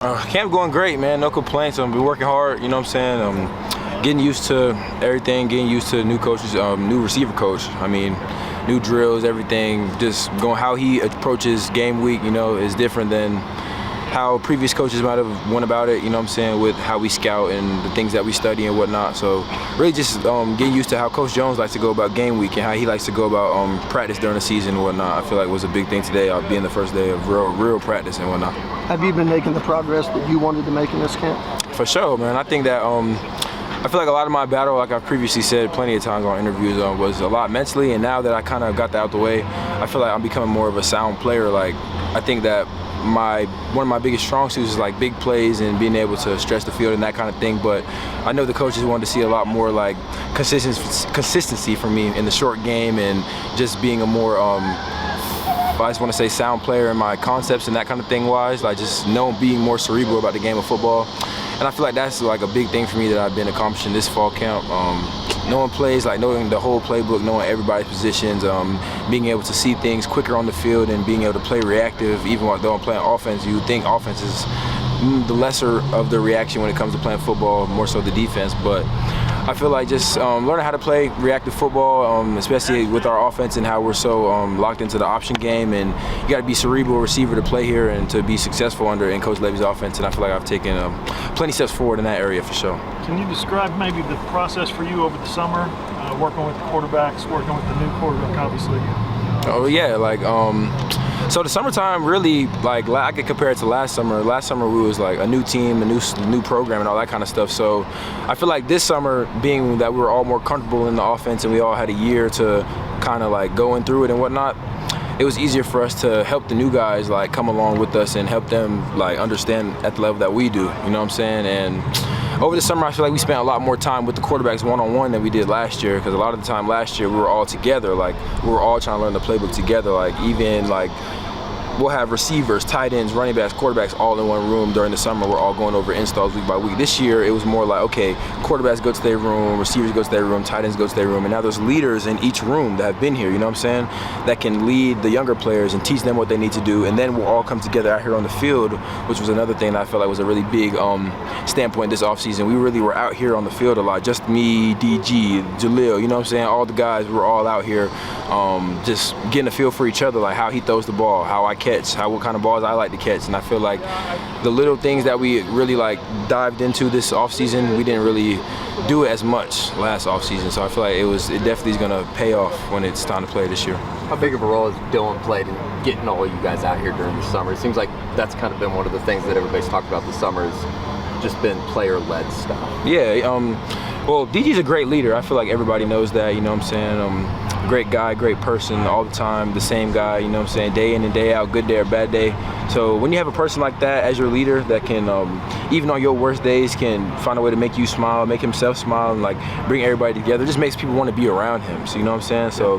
Camp going great, man. No complaints. I've been working hard, you know what I'm saying? Getting used to everything, getting used to new coaches, new receiver coach. I mean, new drills, everything. Just going how he approaches game week, you know, is different than how previous coaches might have went about it, you know what I'm saying, with how we scout and the things that we study and whatnot. So really just getting used to how Coach Jones likes to go about game week and how he likes to go about practice during the season and whatnot. I feel like was a big thing today, being the first day of real practice and whatnot. Have you been making the progress that you wanted to make in this camp? For sure, man. I think that I feel like a lot of my battle, like I've previously said plenty of times on interviews, was a lot mentally, and now that I kind of got that out the way, I feel like I'm becoming more of a sound player. Like, I think that one of my biggest strong suits is like big plays and being able to stretch the field and that kind of thing, but I know the coaches wanted to see a lot more like consistency from me in the short game and just being a more I just want to say sound player in my concepts and that kind of thing wise, like just being more cerebral about the game of football. And I feel like that's like a big thing for me that I've been accomplishing this fall camp. Knowing plays, like knowing the whole playbook, knowing everybody's positions, being able to see things quicker on the field and being able to play reactive, even though I'm playing offense. You would think offense is the lesser of the reaction when it comes to playing football, more so the defense. But I feel like just learning how to play reactive football, especially with our offense and how we're so locked into the option game, and you got to be cerebral receiver to play here and to be successful in Coach Levy's offense. And I feel like I've taken plenty steps forward in that area for sure. Can you describe maybe the process for you over the summer, working with the quarterbacks, working with the new quarterback, obviously? Oh yeah, like so the summertime really, like I could compare it to last summer. Last summer we was like a new team, a new program and all that kind of stuff. So I feel like this summer, being that we were all more comfortable in the offense and we all had a year to kind of like going through it and whatnot, it was easier for us to help the new guys like come along with us and help them like understand at the level that we do, you know what I'm saying? And over the summer, I feel like we spent a lot more time with the quarterbacks one-on-one than we did last year, because a lot of the time last year we were all together, like we were all trying to learn the playbook together, like even like we'll have receivers, tight ends, running backs, quarterbacks all in one room during the summer. We're all going over installs week by week. This year, it was more like, okay, quarterbacks go to their room, receivers go to their room, tight ends go to their room, and now there's leaders in each room that have been here, you know what I'm saying, that can lead the younger players and teach them what they need to do, and then we'll all come together out here on the field, which was another thing that I felt like was a really big standpoint this offseason. We really were out here on the field a lot, just me, DG, Jalil, you know what I'm saying, all the guys were all out here just getting a feel for each other, like how he throws the ball, how I catch, what kind of balls I like to catch. And I feel like the little things that we really like dived into this offseason, we didn't really do it as much last offseason. So I feel like it definitely is going to pay off when it's time to play this year. How big of a role has Dylan played in getting all you guys out here during the summer? It seems like that's kind of been one of the things that everybody's talked about this summer, is just been player-led stuff. Yeah, well, DG's a great leader. I feel like everybody knows that, you know what I'm saying? Great guy, great person all the time, the same guy, you know what I'm saying, day in and day out, good day or bad day. So when you have a person like that as your leader that can, even on your worst days, can find a way to make you smile, make himself smile, and like bring everybody together, it just makes people want to be around him. So you know what I'm saying? So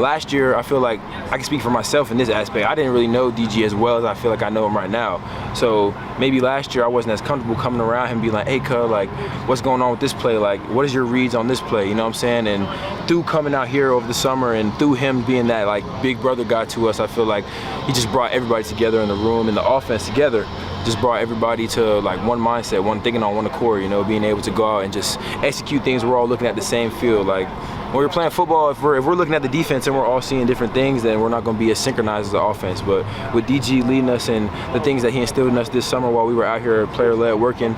last year, I feel like I can speak for myself in this aspect. I didn't really know DG as well as I feel like I know him right now. So maybe last year I wasn't as comfortable coming around him and being like, hey, cuz, like, what's going on with this play? Like, what is your reads on this play? You know what I'm saying? And through coming out here over the summer and through him being that like big brother guy to us, I feel like he just brought everybody together in the room and the offense together. Just brought everybody to like one mindset, one thinking on one accord, you know, being able to go out and just execute things. We're all looking at the same field. Like when we're playing football, if we're looking at the defense and we're all seeing different things, then we're not going to be as synchronized as the offense. But with DG leading us and the things that he instilled in us this summer while we were out here player-led working,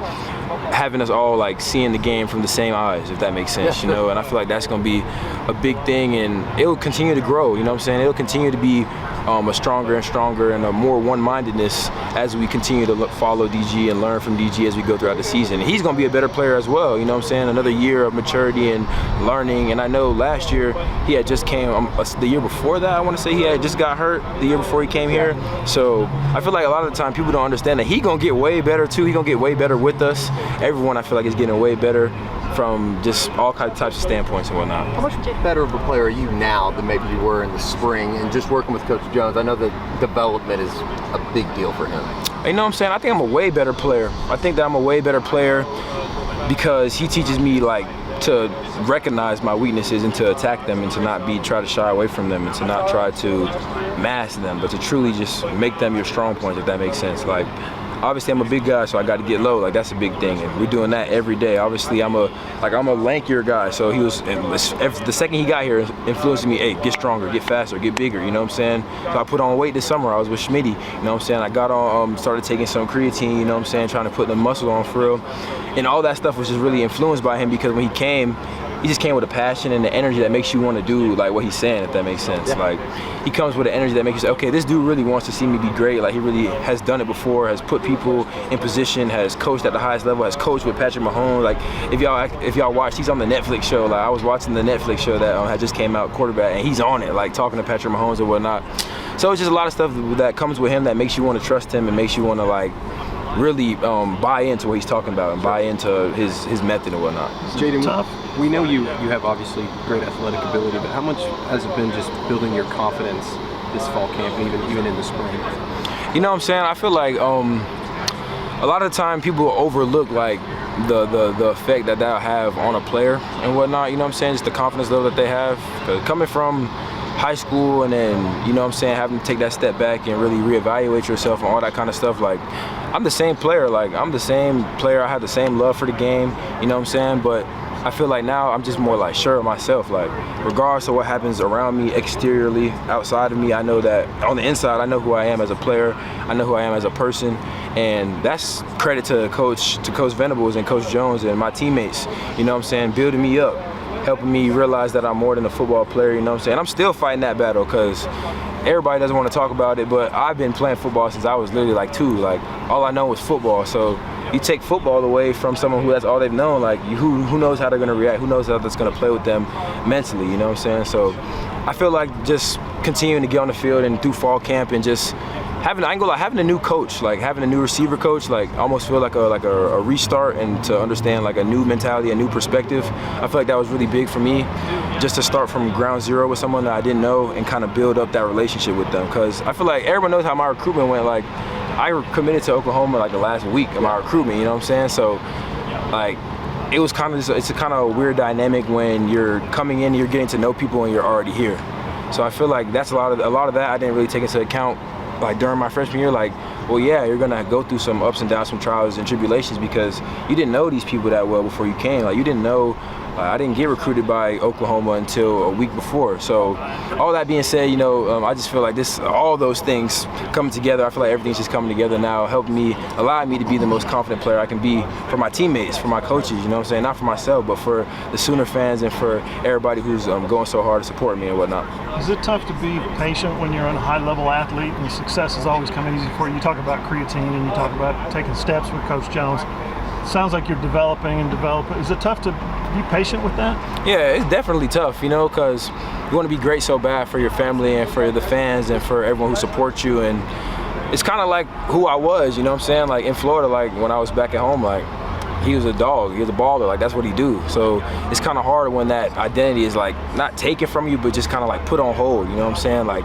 having us all like seeing the game from the same eyes, if that makes sense, you know, and I feel like that's going to be a big thing, and it'll continue to grow, you know what I'm saying? It'll continue to be a stronger and stronger and a more one-mindedness as we continue to follow DG and learn from DG as we go throughout the season. And he's going to be a better player as well, you know what I'm saying? Another year of maturity and learning. And I know last year he had just came, the year before that I want to say he had just got hurt the year before he came here. So I feel like a lot of the time people don't understand that he's going to get way better too. He's going to get way better with us. Everyone I feel like is getting way better from just all kinds of types of standpoints and whatnot. How much better of a player are you now than maybe you were in the spring and just working with Coach Jones? I know that development is a big deal for him. You know what I'm saying? I think I'm a way better player. I think that I'm a way better player because he teaches me like to recognize my weaknesses and to attack them and to not try to shy away from them and to not try to mask them, but to truly just make them your strong points, if that makes sense. Like obviously I'm a big guy, so I got to get low. Like that's a big thing, and we're doing that every day. Obviously I'm a lankier guy, so he was the second he got here influencing me. Hey, get stronger, get faster, get bigger. You know what I'm saying? So I put on weight this summer. I was with Schmitty. You know what I'm saying? I got on, started taking some creatine. You know what I'm saying? Trying to put the muscle on for real, and all that stuff was just really influenced by him because when he came. He just came with a passion and the energy that makes you want to do like what he's saying, if that makes sense. Yeah. Like he comes with an energy that makes you say, okay, this dude really wants to see me be great. Like he really has done it before, has put people in position, has coached at the highest level, has coached with Patrick Mahomes. Like if y'all watched, he's on the Netflix show. Like I was watching the Netflix show that had just came out, quarterback, and he's on it, like talking to Patrick Mahomes and whatnot. So it's just a lot of stuff that comes with him that makes you want to trust him and makes you want to like really buy into what he's talking about and buy into his method and whatnot. Jayden, we know you have obviously great athletic ability, but how much has it been just building your confidence this fall camp and even in the spring? You know what I'm saying? I feel like a lot of the time people overlook like the effect that'll have on a player and whatnot. You know what I'm saying? Just the confidence level that they have. Coming from high school and then, you know what I'm saying, having to take that step back and really reevaluate yourself and all that kind of stuff. Like, I'm the same player. Like, I'm the same player. I have the same love for the game, you know what I'm saying? But I feel like now I'm just more like sure of myself. Like, regardless of what happens around me, exteriorly, outside of me, I know that on the inside, I know who I am as a player. I know who I am as a person. And that's credit to Coach Venables and Coach Jones and my teammates, you know what I'm saying, building me up, helping me realize that I'm more than a football player, you know what I'm saying? I'm still fighting that battle because everybody doesn't want to talk about it, but I've been playing football since I was literally like 2. Like, all I know is football. So you take football away from someone who that's all they've known, like, who knows how they're going to react? Who knows how that's going to play with them mentally, you know what I'm saying? So I feel like just continuing to get on the field and through fall camp and just having a new coach, like having a new receiver coach, like I almost feel like a restart and to understand like a new mentality, a new perspective. I feel like that was really big for me, just to start from ground zero with someone that I didn't know and kind of build up that relationship with them. Because I feel like everyone knows how my recruitment went. Like I committed to Oklahoma like the last week of my recruitment, you know what I'm saying? So like it was kind of it's a kind of a weird dynamic when you're coming in, you're getting to know people and you're already here. So I feel like that's a lot of that I didn't really take into account. Like during my freshman year, like, well, yeah, you're gonna go through some ups and downs, some trials and tribulations because you didn't know these people that well before you came. Like you didn't know, I didn't get recruited by Oklahoma until a week before. So all that being said, you know, I just feel like all those things coming together. I feel like everything's just coming together now, allowing me to be the most confident player I can be for my teammates, for my coaches, you know what I'm saying? Not for myself, but for the Sooner fans and for everybody who's going so hard to support me and whatnot. Is it tough to be patient when you're a high-level athlete and success is always coming easy for you? You talk about creatine and you talk about taking steps with Coach Jones. It sounds like you're developing. Is it tough to be patient with that? Yeah, it's definitely tough, you know, because you want to be great so bad for your family and for the fans and for everyone who supports you. And it's kind of like who I was, you know what I'm saying? Like in Florida, like when I was back at home, like he was a dog, he was a baller, like that's what he do. So it's kind of hard when that identity is like not taken from you, but just kind of like put on hold, you know what I'm saying? Like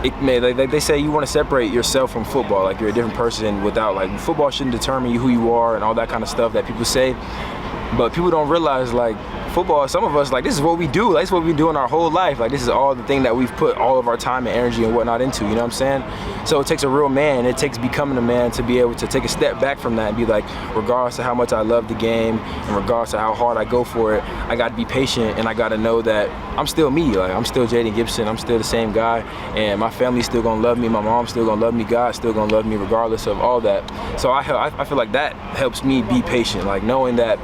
they say you want to separate yourself from football, like you're a different person without, like football shouldn't determine who you are and all that kind of stuff that people say. But people don't realize, like, football, some of us, like, this is what we do. Like, this is what we do in our whole life. Like, this is all the thing that we've put all of our time and energy and whatnot into, you know what I'm saying? So it takes a real man. It takes becoming a man to be able to take a step back from that and be like, regardless of how much I love the game and regardless of how hard I go for it, I got to be patient and I got to know that I'm still me. Like, I'm still Jayden Gibson. I'm still the same guy. And my family's still going to love me. My mom's still going to love me. God's still going to love me regardless of all that. So I feel like that helps me be patient. Like, knowing that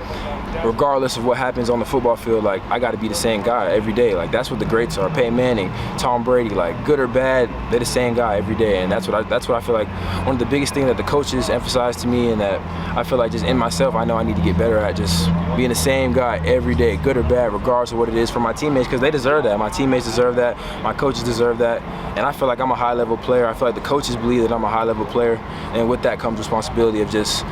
regardless of what happens on the football field, like I got to be the same guy every day. Like that's what the greats are. Peyton Manning, Tom Brady, like good or bad, they're the same guy every day. And that's what I feel like one of the biggest things that the coaches emphasize to me, and that I feel like just in myself, I know I need to get better at, just being the same guy every day, good or bad, regardless of what it is, for my teammates, because they deserve that. My teammates deserve that. My coaches deserve that. And I feel like I'm a high-level player. I feel like the coaches believe that I'm a high-level player, and with that comes responsibility of just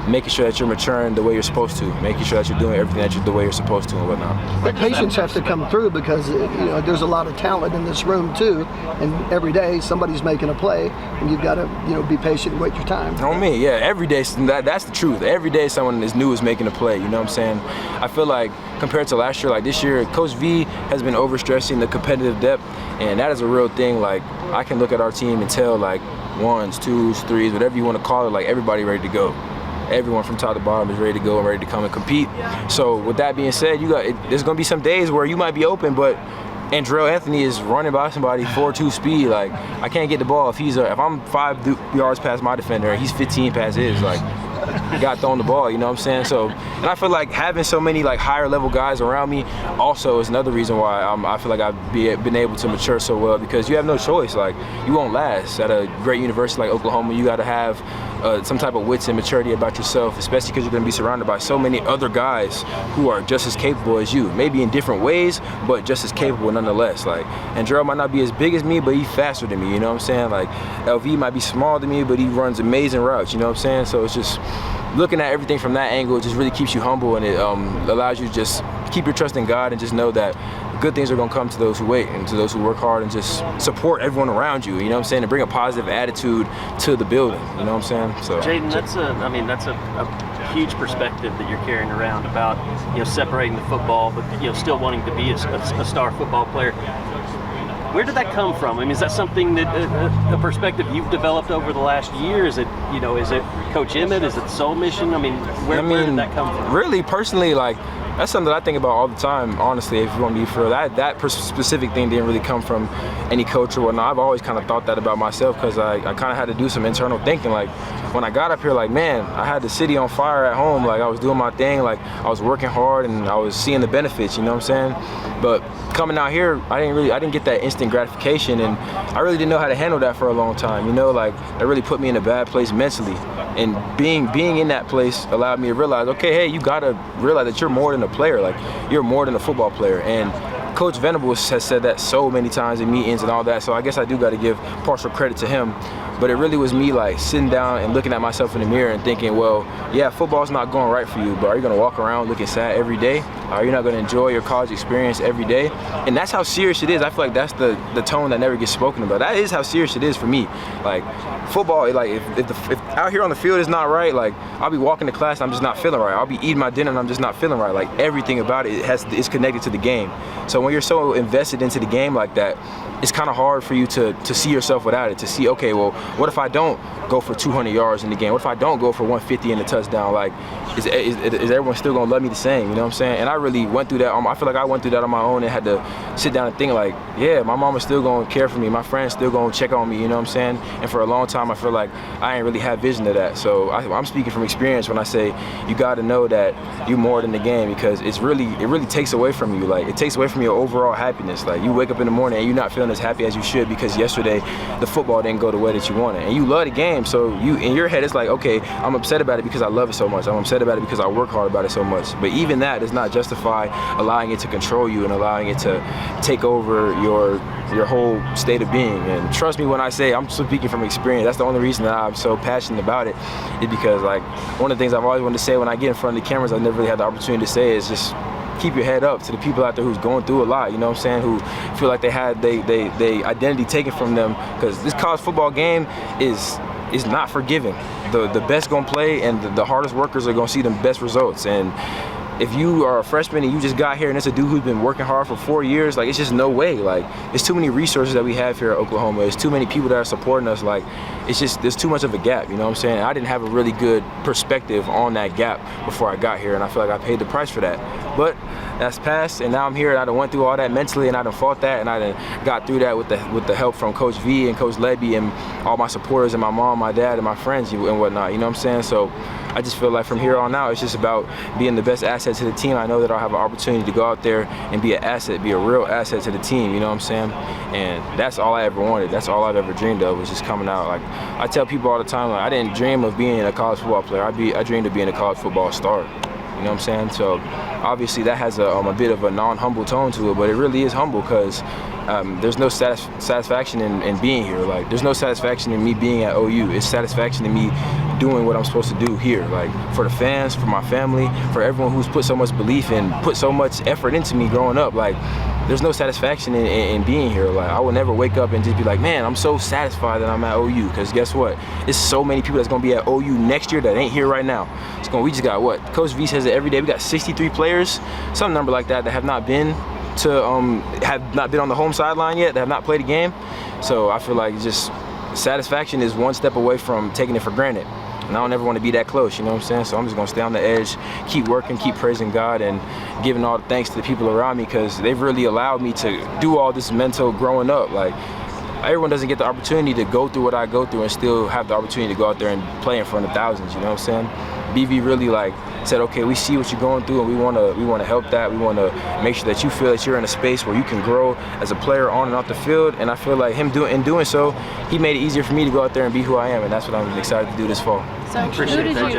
making sure that you're maturing the way you're supposed to, making sure that you're doing everything the way you're supposed to and whatnot. But patience has to come through because there's a lot of talent in this room too, and every day somebody's making a play, and you've got to be patient and wait your time. On me, yeah. Every day, that's the truth. Every day someone is new is making a play. You know what I'm saying? I feel like compared to last year, like this year, Coach V has been overstressing the competitive depth, and that is a real thing. Like I can look at our team and tell, like, ones, twos, threes, whatever you want to call it. Like everybody ready to go. Everyone from top to bottom is ready to go and ready to come and compete. So with that being said, there's gonna be some days where you might be open, but Andrell Anthony is running by somebody 4.2 speed. Like I can't get the ball if I'm 5 yards past my defender and he's 15 past his. Like got thrown the ball, you know what I'm saying? So, and I feel like having so many like higher level guys around me also is another reason why I feel like I've been able to mature so well, because you have no choice. Like you won't last at a great university like Oklahoma. You got to have some type of wits and maturity about yourself, especially because you're going to be surrounded by so many other guys who are just as capable as you, maybe in different ways, but just as capable nonetheless. Like Andrell might not be as big as me, but he's faster than me, you know what I'm saying? Like LV might be smaller than me, but he runs amazing routes, you know what I'm saying? So it's just looking at everything from that angle, it just really keeps you humble, and it allows you to just keep your trust in God and just know that good things are going to come to those who wait and to those who work hard, and just support everyone around you, you know what I'm saying, and bring a positive attitude to the building, you know what I'm saying? So Jayden, that's a huge perspective that you're carrying around about, separating the football, but still wanting to be a star football player. Where did that come from? I mean, is that something that a perspective you've developed over the last year? Is it, is it Coach Emmett? Is it Soul Mission? I mean, where did that come from? Really, personally, like, that's something that I think about all the time, honestly, if you want me to be for that specific thing didn't really come from any coach or whatnot. I've always kind of thought that about myself, because I kind of had to do some internal thinking. Like, when I got up here, like, man, I had the city on fire at home. Like, I was doing my thing. Like, I was working hard and I was seeing the benefits, you know what I'm saying? But coming out here, I didn't get that instant gratification, and I really didn't know how to handle that for a long time, like, it really put me in a bad place mentally. And being in that place allowed me to realize, okay, hey, you gotta realize that you're more than a player. Like, you're more than a football player. And Coach Venables has said that so many times in meetings and all that, so I guess I do got to give partial credit to him. But it really was me, like, sitting down and looking at myself in the mirror and thinking, well, yeah, football's not going right for you, but are you going to walk around looking sad every day? Are you not going to enjoy your college experience every day? And that's how serious it is. I feel like that's the tone that never gets spoken about. That is how serious it is for me. Like, football, like, if out here on the field is not right, like, I'll be walking to class and I'm just not feeling right. I'll be eating my dinner and I'm just not feeling right. Like, everything about it is connected to the game. So when you're so invested into the game like that, it's kind of hard for you to see yourself without it, to see, okay, well, what if I don't go for 200 yards in the game? What if I don't go for 150 in the touchdown? Like, is everyone still going to love me the same? You know what I'm saying? And I really went through that. I feel like I went through that on my own and had to sit down and think, like, yeah, my mama's still going to care for me. My friends still going to check on me, you know what I'm saying? And for a long time, I feel like I ain't really had vision of that. So I'm speaking from experience when I say you got to know that you're more than the game, because it really takes away from you. Like, it takes away from your overall happiness. Like, you wake up in the morning and you're not feeling as happy as you should because yesterday the football didn't go the way that you wanted. And you love the game, so you, in your head, it's like, okay, I'm upset about it because I love it so much. I'm upset about it because I work hard about it so much. But even that does not justify allowing it to control you and allowing it to take over your whole state of being. And trust me when I say I'm speaking from experience. That's the only reason that I'm so passionate about it, is because, like, one of the things I've always wanted to say when I get in front of the cameras, I never really had the opportunity to say, is just keep your head up to the people out there who's going through a lot, you know what I'm saying, who feel like they had they identity taken from them, because this college football game is not forgiving. The best gonna play, and the hardest workers are gonna see the best results. And if you are a freshman and you just got here and it's a dude who's been working hard for 4 years, like, it's just no way. Like, it's too many resources that we have here at Oklahoma. There's too many people that are supporting us. Like, it's just, there's too much of a gap, you know what I'm saying? And I didn't have a really good perspective on that gap before I got here, and I feel like I paid the price for that. But that's past, and now I'm here, and I done went through all that mentally, and I done fought that, and I done got through that with the help from Coach V and Coach Lebby and all my supporters and my mom, my dad, and my friends and whatnot, you know what I'm saying? So I just feel like from here on out, it's just about being the best asset to the team. I know that I'll have an opportunity to go out there and be an asset, be a real asset to the team, you know what I'm saying? And that's all I ever wanted. That's all I've ever dreamed of, was just coming out. Like, I tell people all the time, like, I didn't dream of being a college football player. I dreamed of being a college football star. You know what I'm saying? So obviously that has a bit of a non-humble tone to it, but it really is humble, because there's no satisfaction in being here. Like, there's no satisfaction in me being at OU. It's satisfaction in me doing what I'm supposed to do here. Like, for the fans, for my family, for everyone who's put so much belief and put so much effort into me growing up. Like, there's no satisfaction in being here. Like, I will never wake up and just be like, man, I'm so satisfied that I'm at OU, because guess what? There's so many people that's gonna be at OU next year that ain't here right now. We just got, what? Coach V says it every day. We got 63 players, some number like that have not been on the home sideline yet, that have not played a game. So I feel like it's satisfaction is one step away from taking it for granted. And I don't ever want to be that close, you know what I'm saying? So I'm just going to stay on the edge, keep working, keep praising God, and giving all the thanks to the people around me, because they've really allowed me to do all this mental growing up. Like, everyone doesn't get the opportunity to go through what I go through and still have the opportunity to go out there and play in front of thousands, you know what I'm saying? BV really said, okay, we see what you're going through, and we want to help that. We want to make sure that you feel that you're in a space where you can grow as a player on and off the field. And I feel like in doing so, he made it easier for me to go out there and be who I am, and that's what I'm excited to do this fall. So who did you